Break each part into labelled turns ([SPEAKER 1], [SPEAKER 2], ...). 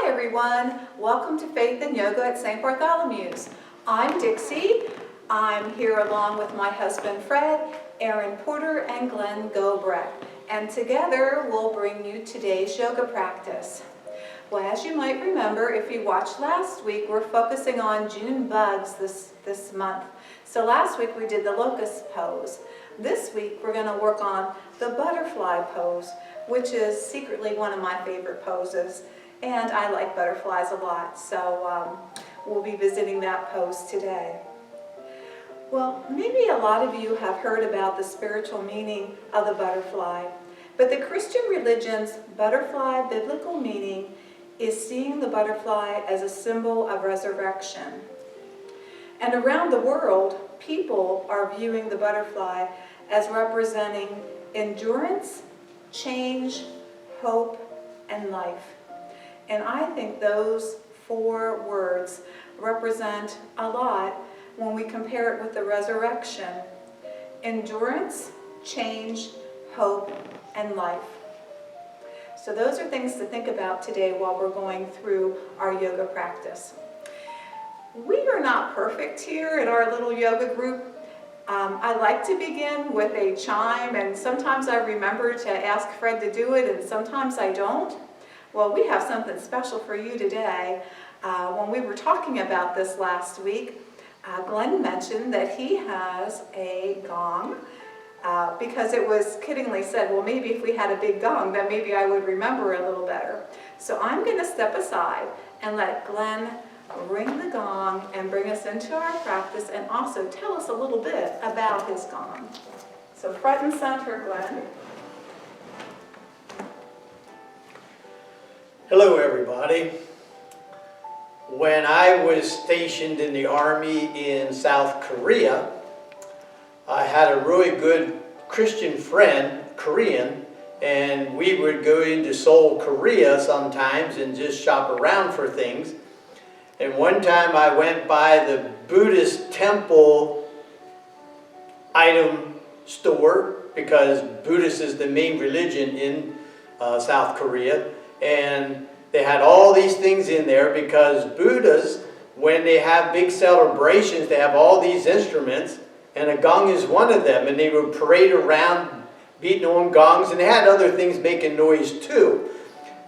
[SPEAKER 1] Hi everyone, welcome to Faith and Yoga at St. Bartholomew's. I'm Dixie. I'm here along with my husband Fred, Aaron Porter, and Glenn Gobrecht. And together we'll bring you today's yoga practice. Well, as you might remember, if you watched last week, we're focusing on June bugs this month. So last week we did the locust pose. This week we're going to work on the butterfly pose, which is secretly one of my favorite poses. And I like butterflies a lot, so we'll be visiting that pose today. Well, maybe a lot of you have heard about the spiritual meaning of the butterfly, but the Christian religion's butterfly biblical meaning is seeing the butterfly as a symbol of resurrection. And around the world, people are viewing the butterfly as representing endurance, change, hope, and life. And I think those four words represent a lot when we compare it with the resurrection. Endurance, change, hope, and life. So those are things to think about today while we're going through our yoga practice. We are not perfect here in our little yoga group. I like to begin with a chime, and sometimes I remember to ask Fred to do it, and sometimes I don't. Well, we have something special for you today. When we were talking about this last week, Glenn mentioned that he has a gong because it was kiddingly said, well, maybe if we had a big gong, then maybe I would remember a little better. So I'm going to step aside and let Glenn ring the gong and bring us into our practice and also tell us a little bit about his gong. So front and center, Glenn.
[SPEAKER 2] Hello everybody. When I was stationed in the Army in South Korea, I had a really good Christian friend, Korean, and we would go into Seoul, Korea sometimes and just shop around for things. And one time I went by the Buddhist temple item store, because Buddhist is the main religion in South Korea. And they had all these things in there because Buddhas, when they have big celebrations, they have all these instruments, and a gong is one of them. And they would parade around beating on gongs, and they had other things making noise too.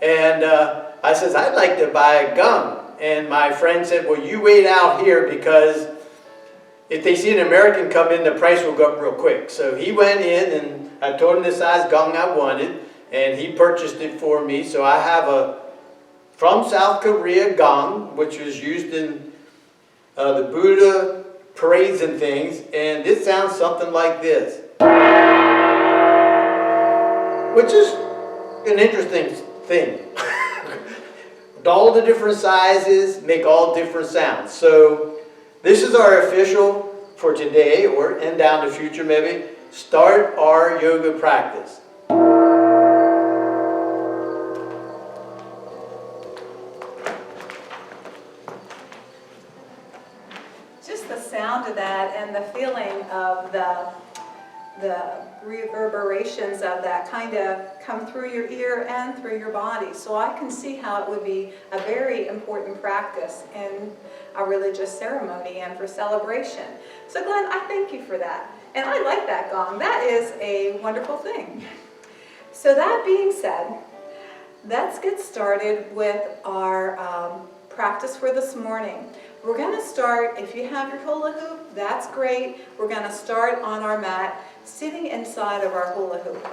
[SPEAKER 2] And I says, I'd like to buy a gong. And my friend said, well, you wait out here, because if they see an American come in, the price will go up real quick. So he went in, and I told him the size gong I wanted, and he purchased it for me. So I have a from South Korea gong, which was used in the Buddha parades and things, and it sounds something like this, which is an interesting thing. All the different sizes make all different sounds. So this is our official for today, or and down the future maybe, start our yoga practice.
[SPEAKER 1] Just the sound of that and the feeling of the reverberations of that kind of come through your ear and through your body. So I can see how it would be a very important practice in a religious ceremony and for celebration. So Glenn, I thank you for that. And I like that gong. That is a wonderful thing. So that being said, let's get started with our practice for this morning. We're going to start, if you have your hula hoop, that's great. We're going to start on our mat, sitting inside of our hula hoop.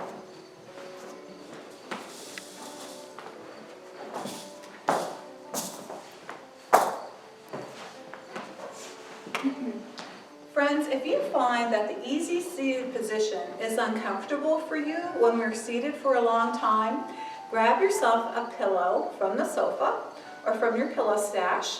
[SPEAKER 1] Friends, if you find that the easy seated position is uncomfortable for you when we're seated for a long time, grab yourself a pillow from the sofa or from your pillow stash.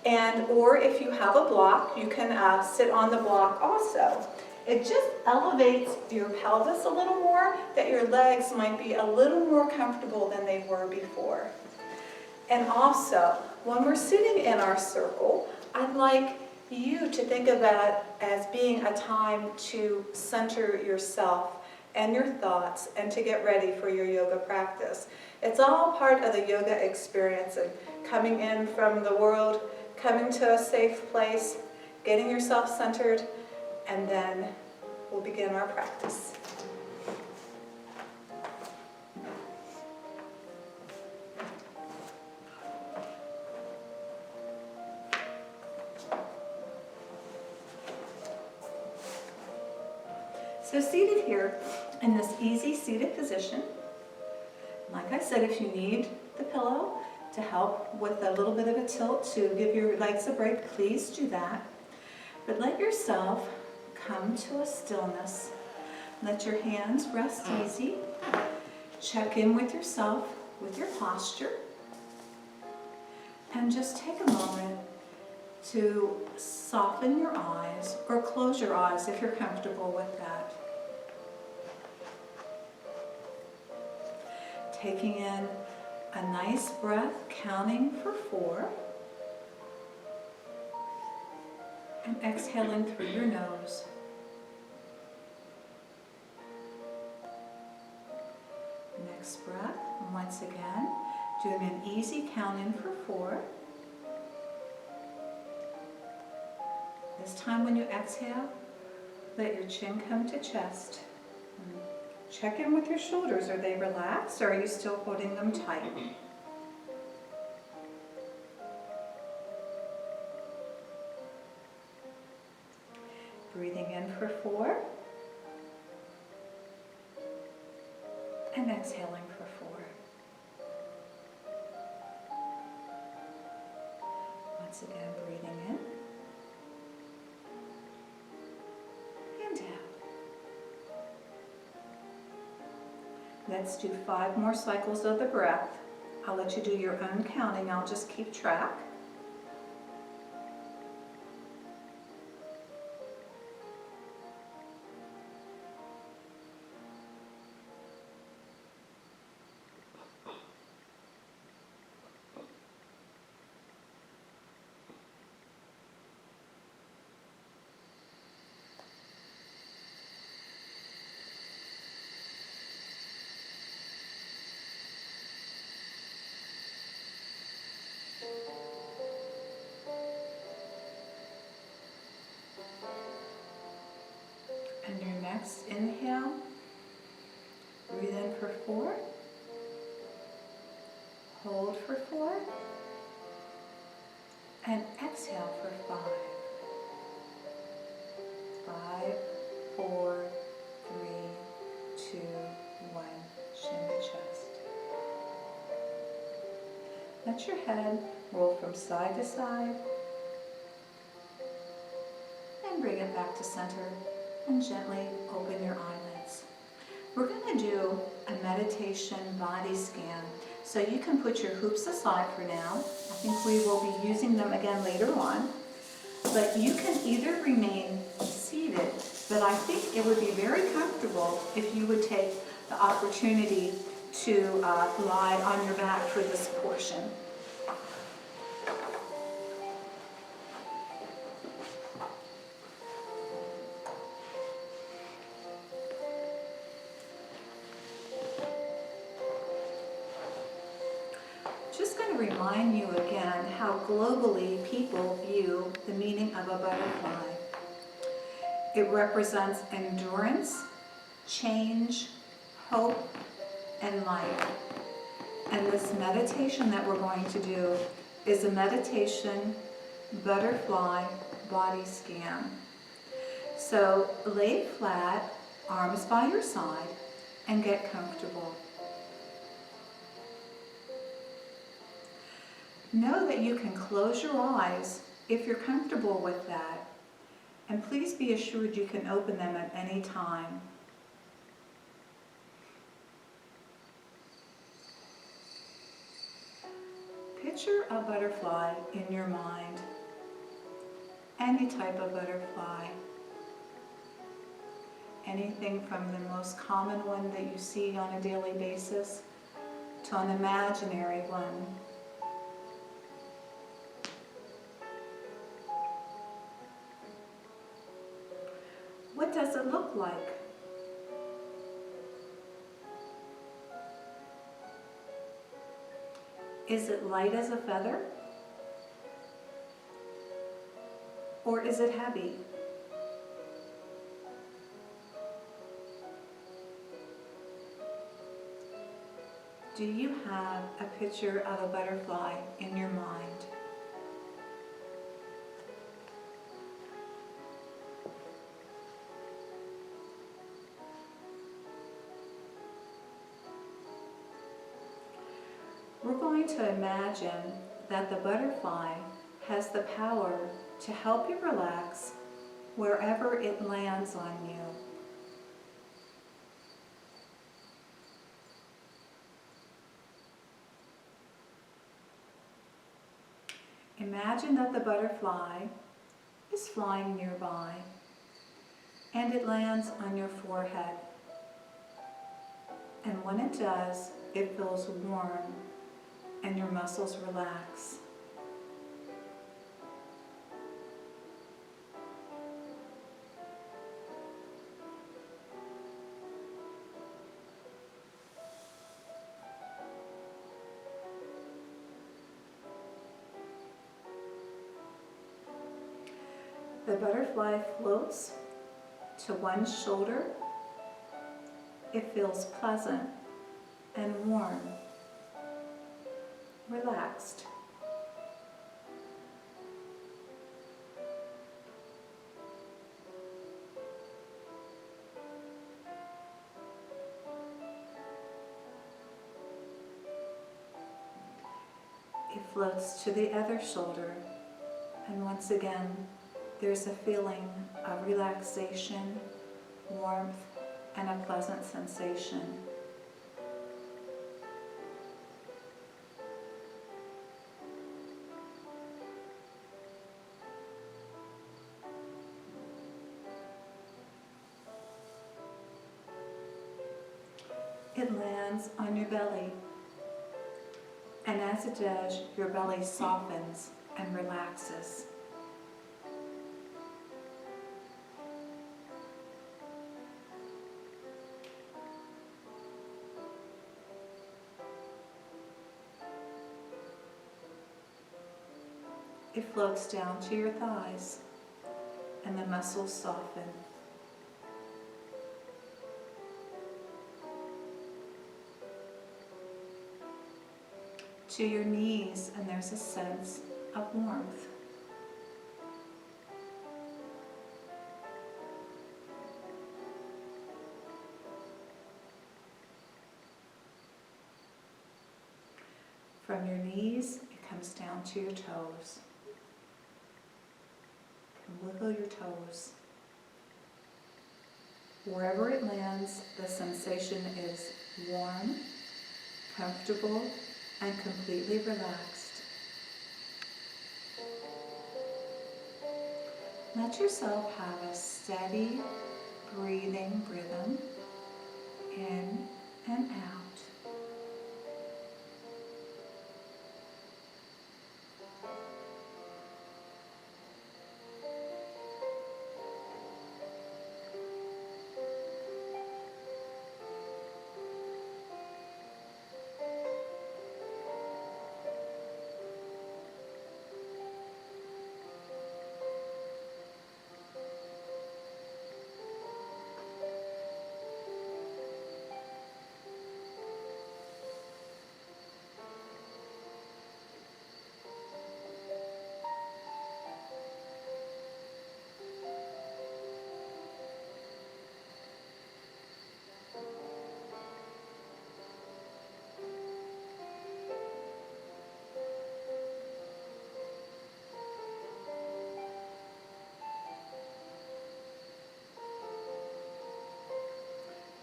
[SPEAKER 1] Or if you have a block, you can sit on the block also. It just elevates your pelvis a little more, that your legs might be a little more comfortable than they were before. And also, when we're sitting in our circle, I'd like you to think of that as being a time to center yourself and your thoughts and to get ready for your yoga practice. It's all part of the yoga experience and coming in from the world, coming to a safe place, getting yourself centered, and then we'll begin our practice. So seated here in this easy seated position, like I said, if you need the pillow to help with a little bit of a tilt to give your legs a break, please do that. But let yourself come to a stillness. Let your hands rest easy. Check in with yourself, with your posture. And just take a moment to soften your eyes or close your eyes if you're comfortable with that. Taking in a nice breath, counting for 4. And exhaling through your nose. Next breath, once again, doing an easy count in for 4. This time when you exhale, let your chin come to chest. Check in with your shoulders. Are they relaxed or are you still holding them tight? Breathing in for 4. And exhaling for 4. Once again, breathing in. And out. Let's do 5 more cycles of the breath. I'll let you do your own counting. I'll just keep track. And your next inhale, breathe in for 4, hold for 4, and exhale for 5. 5, 4, 3, 2, 1, chin to chest. Let your head roll from side to side, and bring it back to center. And gently open your eyelids. We're going to do a meditation body scan. So you can put your hoops aside for now. I think we will be using them again later on. But you can either remain seated, but I think it would be very comfortable if you would take the opportunity to lie on your back for this portion. Remind you again how globally people view the meaning of a butterfly. It represents endurance, change, hope, and life. And this meditation that we're going to do is a meditation butterfly body scan. So lay flat, arms by your side, and get comfortable. Know that you can close your eyes if you're comfortable with that, and please be assured you can open them at any time. Picture a butterfly in your mind, any type of butterfly, anything from the most common one that you see on a daily basis to an imaginary one. What does it look like? Is it light as a feather? Or is it heavy? Do you have a picture of a butterfly in your mind? We're going to imagine that the butterfly has the power to help you relax wherever it lands on you. Imagine that the butterfly is flying nearby and it lands on your forehead. And when it does, it feels warm and your muscles relax. The butterfly floats to one shoulder. It feels pleasant and warm, relaxed. It floats to the other shoulder, and once again, there's a feeling of relaxation, warmth, and a pleasant sensation. It lands on your belly, and as it does, your belly softens and relaxes. It floats down to your thighs, and the muscles soften. To your knees, and there's a sense of warmth. From your knees, it comes down to your toes. Wiggle your toes. Wherever it lands, the sensation is warm, comfortable, and completely relaxed. Let yourself have a steady breathing rhythm in and out.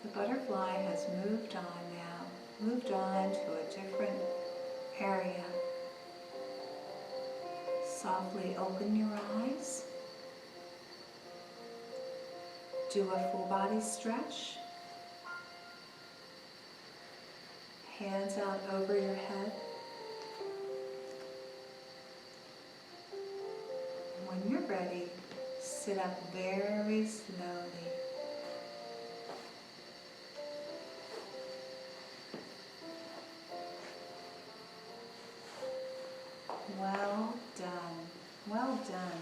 [SPEAKER 1] The butterfly has moved on now, moved on to a different area. Softly open your eyes. Do a full body stretch. Hands out over your head. When you're ready, sit up very slowly. Well done. Well done.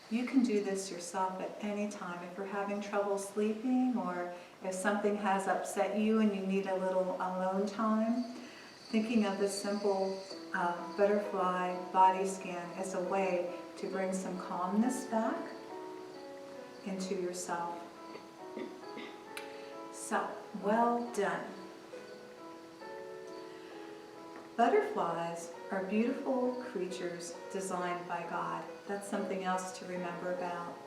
[SPEAKER 1] You can do this yourself at any time. If you're having trouble sleeping or if something has upset you and you need a little alone time, thinking of this simple butterfly body scan as a way to bring some calmness back into yourself. So, well done. Butterflies are beautiful creatures designed by God. That's something else to remember about.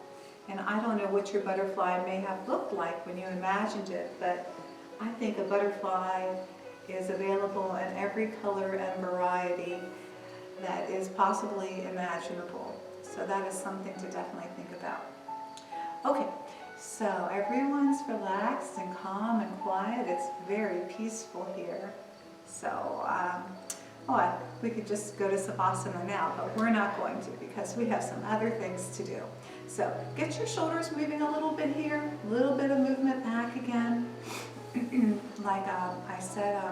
[SPEAKER 1] And I don't know what your butterfly may have looked like when you imagined it, but I think a butterfly is available in every color and variety that is possibly imaginable. So that is something to definitely think about. Okay, so everyone's relaxed and calm and quiet. It's very peaceful here. So, we could just go to Savasana now, but we're not going to because we have some other things to do. So get your shoulders moving a little bit here, a little bit of movement back again. Like I said,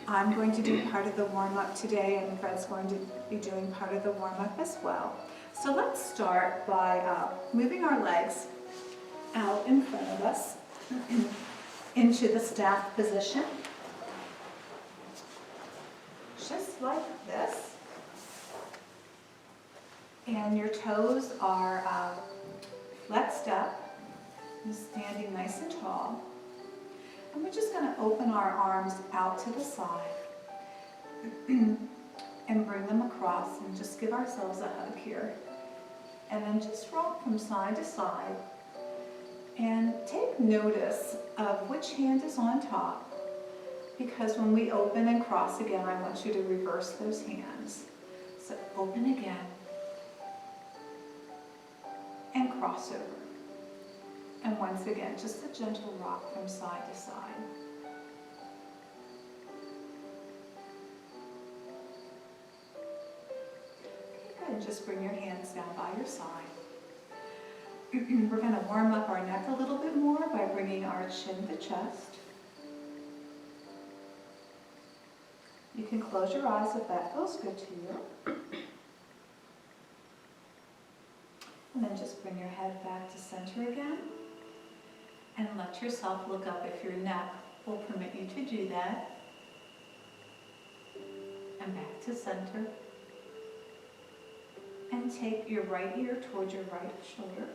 [SPEAKER 1] I'm going to do part of the warm-up today, and Fred's going to be doing part of the warm-up as well. So let's start by moving our legs out in front of us into the staff position. Just like this. And your toes are flexed up, and standing nice and tall. And we're just going to open our arms out to the side and bring them across and just give ourselves a hug here. And then just rock from side to side and take notice of which hand is on top. Because when we open and cross again, I want you to reverse those hands. So open again and cross over. And once again, just a gentle rock from side to side. Okay, good. Just bring your hands down by your side. We're going to warm up our neck a little bit more by bringing our chin to chest. You can close your eyes if that feels good to you. And then just bring your head back to center again. And let yourself look up if your neck will permit you to do that. And back to center. And take your right ear towards your right shoulder.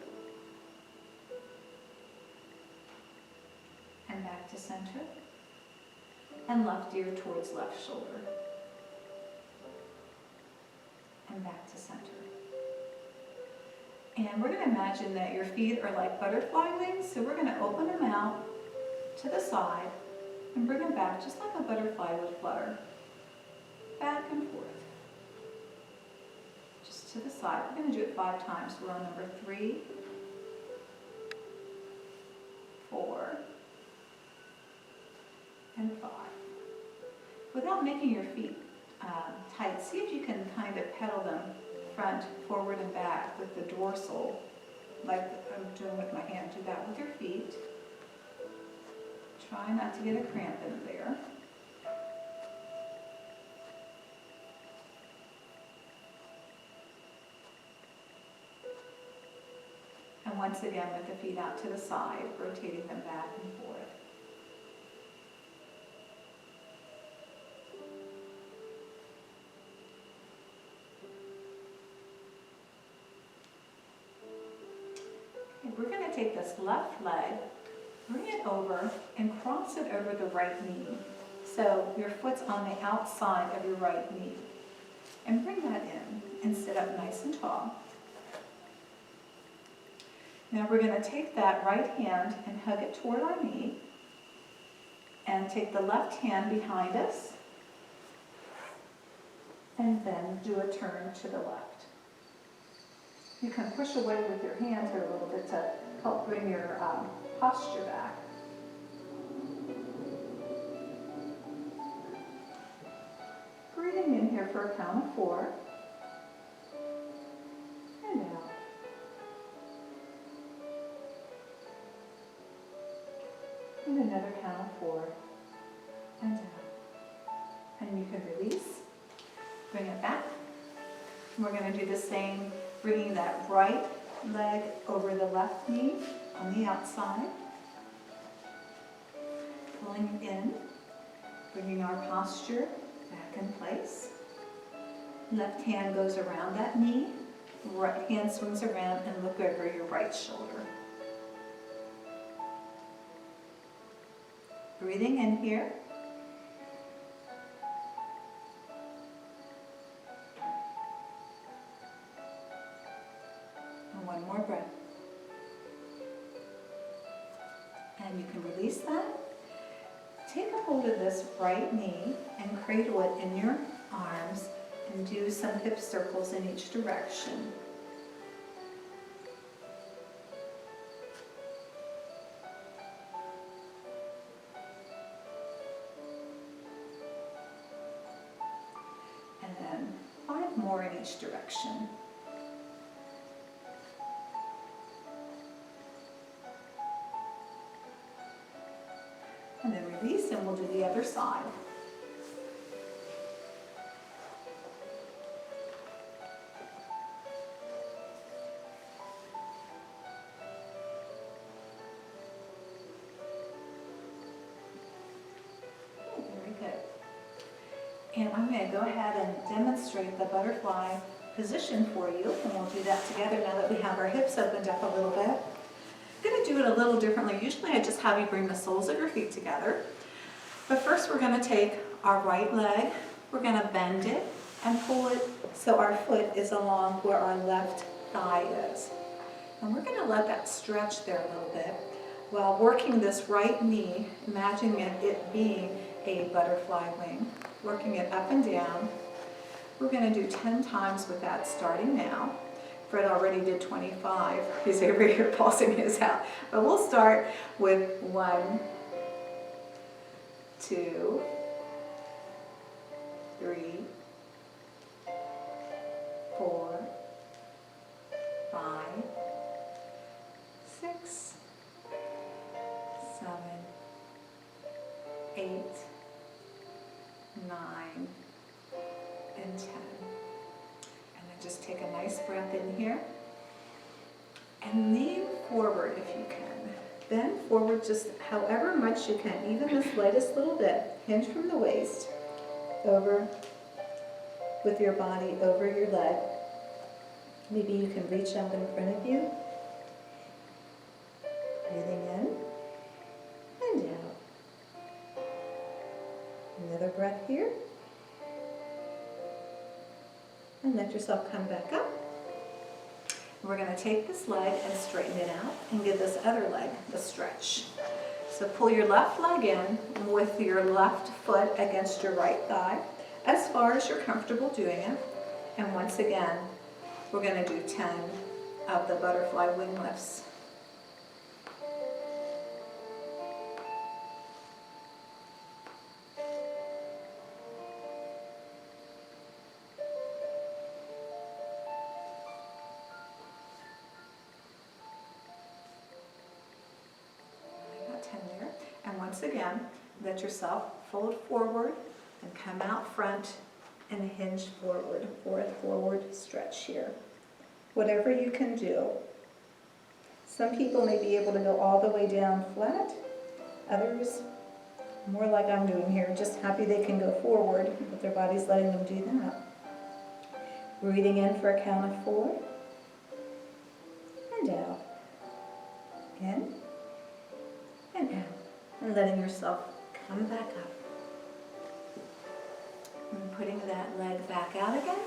[SPEAKER 1] And back to center. And left ear towards left shoulder. And back to center. And we're going to imagine that your feet are like butterfly wings, so we're going to open them out to the side and bring them back just like a butterfly would flutter. Back and forth. Just to the side. We're going to do it 5 times. We're on number 3, 4, and 5. Without making your feet tight, see if you can kind of pedal them front, forward, and back with the dorsal, like I'm doing with my hand. Do that with your feet. Try not to get a cramp in there. And once again with the feet out to the side, rotating them back and forth. We're going to take this left leg, bring it over, and cross it over the right knee. So your foot's on the outside of your right knee. And bring that in and sit up nice and tall. Now we're going to take that right hand and hug it toward our knee. And take the left hand behind us. And then do a turn to the left. You can push away with your hands here a little bit to help bring your posture back. Breathing in here for a count of 4. And out. And another count of 4. And out. And you can release. Bring it back. We're going to do the same, bringing that right leg over the left knee on the outside. Pulling it in, bringing our posture back in place. Left hand goes around that knee, right hand swings around and look over your right shoulder. Breathing in here. And one more breath. And you can release that. Take a hold of this right knee and cradle it in your arms and do some hip circles in each direction. And then 5 more in each direction. And then release, and we'll do the other side. Very good. And I'm going to go ahead and demonstrate the butterfly position for you, and we'll do that together now that we have our hips opened up a little bit. I'm going to do it a little differently. Usually I just have you bring the soles of your feet together. But first we're going to take our right leg, we're going to bend it and pull it so our foot is along where our left thigh is. And we're going to let that stretch there a little bit while working this right knee, imagining it being a butterfly wing, working it up and down. We're going to do 10 times with that starting now. Fred already did 25. He's over here pulsing his out. But we'll start with 1, 2, 3, 4, 5, 6, 7, 8, 9, and 10. Just take a nice breath in here and lean forward if you can. Bend forward just however much you can, even the slightest little bit. Hinge from the waist, over with your body over your leg. Maybe you can reach up in front of you. Breathing in and out. Another breath here. And let yourself come back up. We're going to take this leg and straighten it out and give this other leg the stretch. So pull your left leg in with your left foot against your right thigh as far as you're comfortable doing it. And once again, we're going to do 10 of the butterfly wing lifts. Once again, let yourself fold forward and come out front and hinge forward for a forward stretch here. Whatever you can do. Some people may be able to go all the way down flat. Others, more like I'm doing here, just happy they can go forward, but their body's letting them do that. Breathing in for a count of 4. And out. In. And out. And letting yourself come back up. And putting that leg back out again.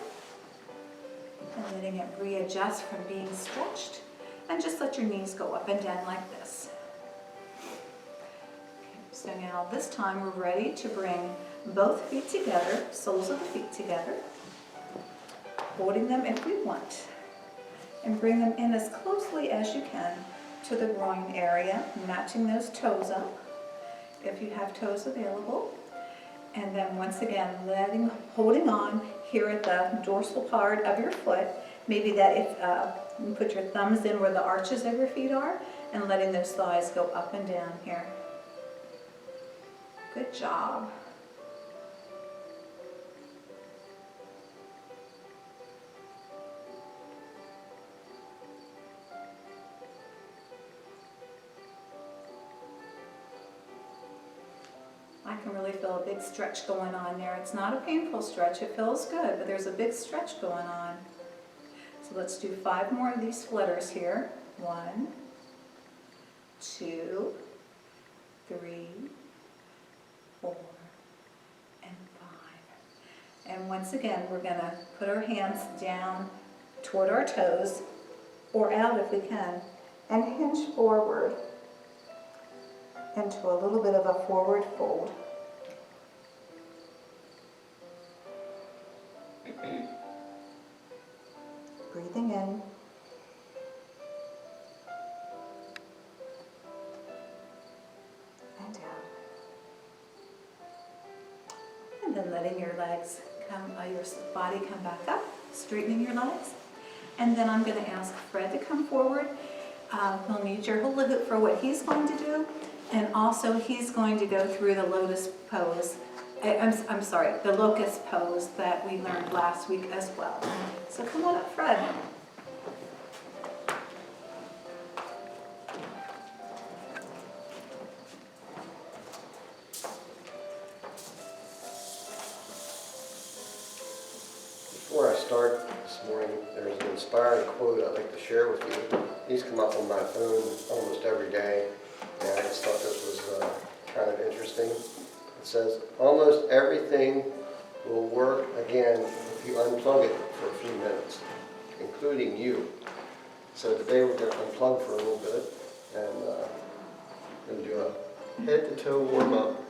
[SPEAKER 1] And letting it readjust from being stretched. And just let your knees go up and down like this. Okay, so now this time we're ready to bring both feet together, soles of the feet together. Holding them if we want. And bring them in as closely as you can to the groin area, matching those toes up. If you have toes available. And then once again, holding on here at the dorsal part of your foot. Maybe that if you put your thumbs in where the arches of your feet are and letting those thighs go up and down here. Good job. I can really feel a big stretch going on there. It's not a painful stretch, it feels good, but there's a big stretch going on. So let's do 5 more of these flutters here. 1, 2, 3, 4, and 5. And once again, we're going to put our hands down toward our toes, or out if we can, and hinge forward into a little bit of a forward fold. Breathing in. And out. And then letting your legs come, your body come back up, straightening your legs. And then I'm going to ask Fred to come forward. He'll need your hula hoop for what he's going to do. And also he's going to go through the lotus pose. I'm sorry, the locust pose that we learned last week as well. So come on up, Fred.
[SPEAKER 3] Before I start this morning, there's an inspiring quote I'd like to share with you. These come up on my phone almost every day, and I just thought this was kind of interesting. It says, "Almost everything will work again if you unplug it for a few minutes, including you." So today we're going to unplug for a little bit, and going to do a head-to-toe warm-up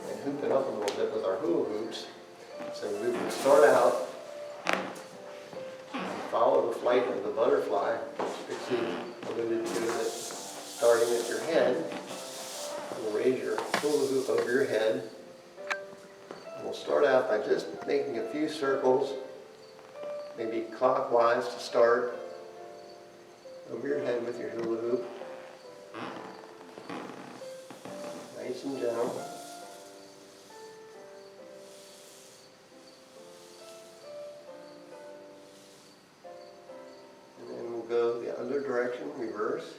[SPEAKER 3] and hoop it up a little bit with our hula hoops. So we can start out, follow the flight of the butterfly, which Dixie alluded to, that starting at your head, you'll raise your hula hoop over your head. And we'll start out by just making a few circles, maybe clockwise to start, over your head with your hula hoop. Nice and gentle. Go the other direction, reverse.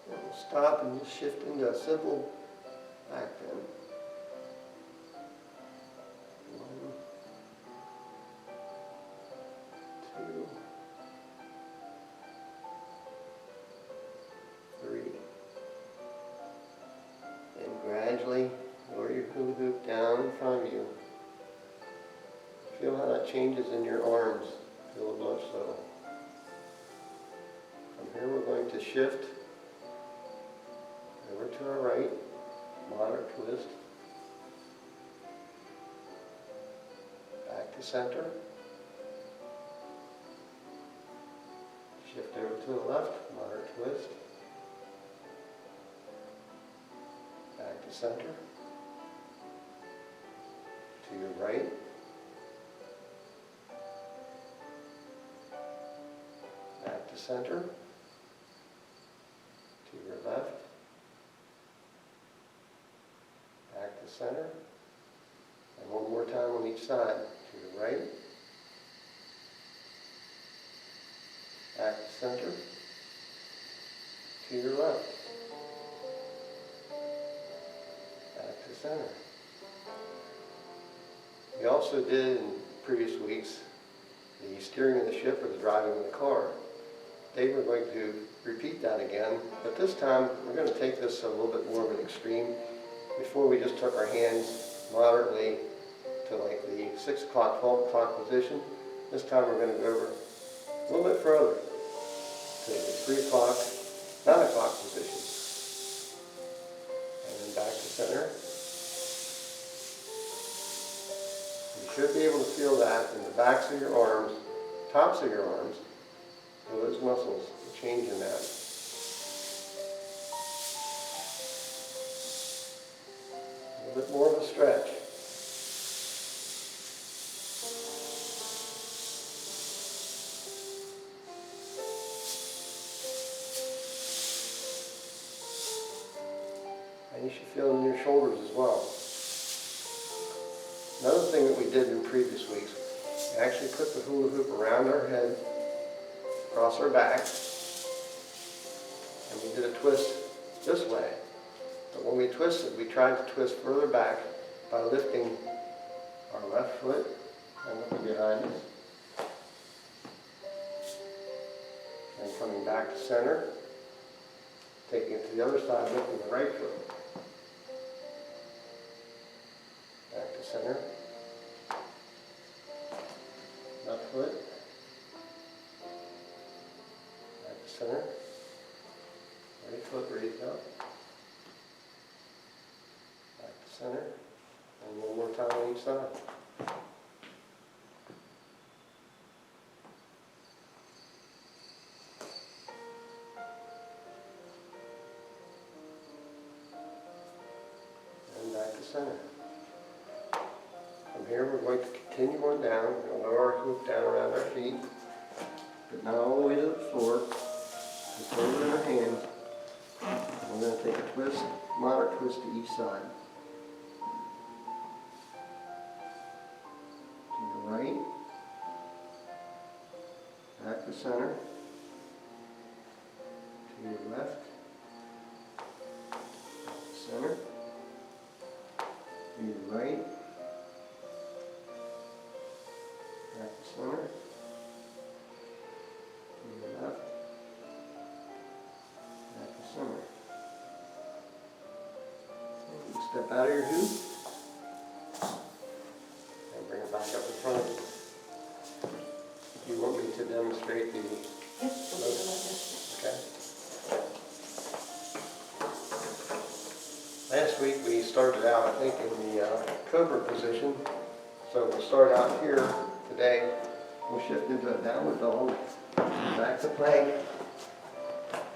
[SPEAKER 3] And we'll stop and just shift into a simple back bend. 1, 2, 3. And gradually lower your hula hoop down in front of you. Feel how that changes in your arms. Feel the blood flow. From here we're going to shift over to our right, moderate twist, back to center, shift over to the left, moderate twist, back to center, to your right, back to center, to your left, back to center, and one more time on each side, to the right, back to center, to your left, back to center. We also did in previous weeks the steering of the ship or the driving of the car. Today we're going to repeat that again, but this time we're going to take this a little bit more of an extreme. Before we just took our hands moderately to like the 6 o'clock, 12 o'clock position. This time we're going to go over a little bit further to the 3 o'clock, 9 o'clock position. And then back to center. You should be able to feel that in the backs of your arms, tops of your arms, and those muscles, the change in that. A little bit more of a stretch. And you should feel it in your shoulders as well. Another thing that we did in previous weeks, we actually put the hula hoop around our head, across our back, and we did a twist this way. But when we twisted, we tried to twist further back by lifting our left foot and looking behind us. And coming back to center, taking it to the other side, lifting the right foot. Back to center. Left foot. Back to center. Right foot raised up. Back to center. And one more time on each side. And back to center. From here we're going to continue on down. We'll lower our hoop down around our feet, but not all the way to the floor. Just hold it in our hands. And we're going to take a twist, moderate twist to each side. To your right, back to center, to your left, center, to your right, back to center, to your left, back to center. And you step out of your hoop and bring it back up in front of you. You want me to demonstrate the okay? Last week we started out, I think, in the cobra position. So we'll start out here today. We'll shift into a downward dog, back to plank,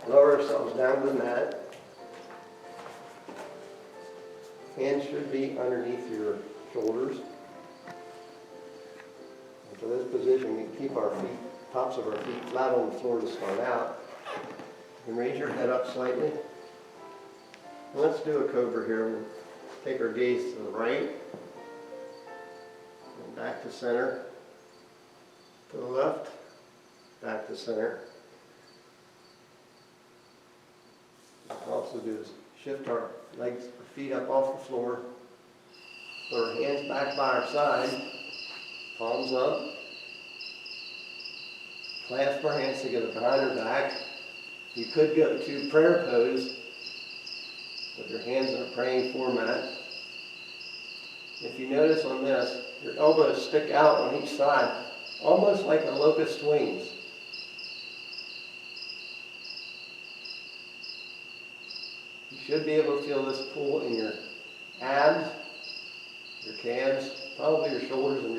[SPEAKER 3] lower ourselves down to the mat. Hands should be underneath your shoulders. And for this position, we keep our feet, tops of our feet flat on the floor to start out. You can raise your head up slightly. And let's do a cobra here. We'll take our gaze to the right, and back to center, to the left, back to center. What we'll also do is shift our legs, our feet up off the floor, put our hands back by our side, palms up, clasp our hands together behind our back. You could go to prayer pose with your hands in a praying format. If you notice on this, your elbows stick out on each side, almost like a locust wings. You should be able to feel this pull in your abs, your calves, probably your shoulders and your